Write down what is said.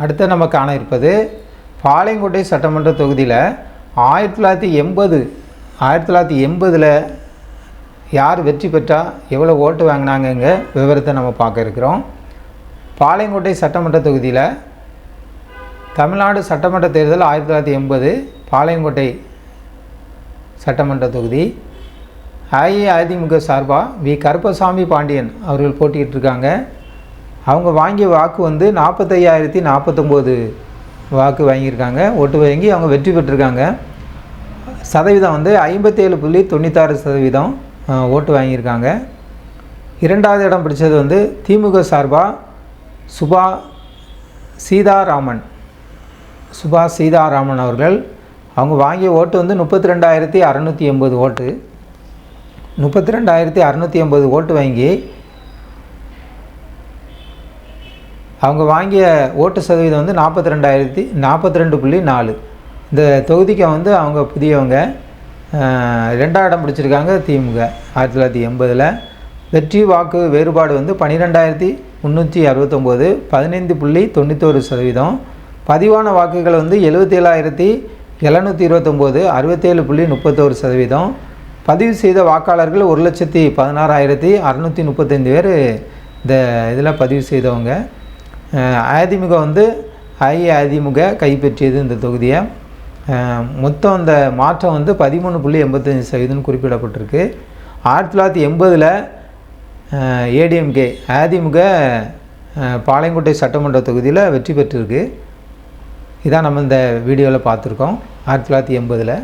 அடுத்து நம்ம காண இருப்பது பாளையங்கோட்டை சட்டமன்ற தொகுதியில் 1980 யார் வெற்றி பெற்றா எவ்வளோ ஓட்டு வாங்கினாங்கங்க விவரத்தை நம்ம பார்க்க இருக்கிறோம். பாளையங்கோட்டை சட்டமன்ற தொகுதியில் தமிழ்நாடு சட்டமன்ற தேர்தல் 1980 பாளையங்கோட்டை சட்டமன்ற தொகுதி அஇஅதிமுக சார்பாக வி கருப்பசாமி பாண்டியன் அவர்கள் போட்டியிட்டிருக்காங்க. அவங்க வாங்கிய வாக்கு வந்து 45,049 வாக்கு வாங்கியிருக்காங்க. ஓட்டு வாங்கி அவங்க வெற்றி பெற்றிருக்காங்க. சதவீதம் வந்து 57.96% ஓட்டு வாங்கியிருக்காங்க. இரண்டாவது இடம் பிடிச்சது வந்து திமுக சார்பாக சுபா சீதாராமன் அவர்கள். அவங்க வாங்கிய ஓட்டு வந்து 32,680 ஓட்டு. 32,680 ஓட்டு வாங்கி அவங்க வாங்கிய ஓட்டு சதவீதம் வந்து 42.4. இந்த தொகுதிக்கு வந்து அவங்க புதியவங்க. ரெண்டாவது இடம் பிடிச்சிருக்காங்க திமுக 1980. வெற்றி வாக்கு வேறுபாடு வந்து 12,369, 15.91%. பதிவான வாக்குகள் வந்து 77,729, 67.31%. பதிவு செய்த வாக்காளர்கள் 1,16,635 பேர் இந்த இதில் பதிவு செய்தவங்க. அதிமுக வந்து அஇஅதிமுக கைப்பற்றியது இந்த தொகுதியை. மொத்தம் இந்த மாற்றம் வந்து 13.85% குறிப்பிடப்பட்டிருக்கு. 1980 ஏடிஎம்கே அதிமுக பாளையங்கோட்டை சட்டமன்ற தொகுதியில் வெற்றி பெற்றிருக்கு. இதான் நம்ம இந்த வீடியோவில் பார்த்துருக்கோம். 1980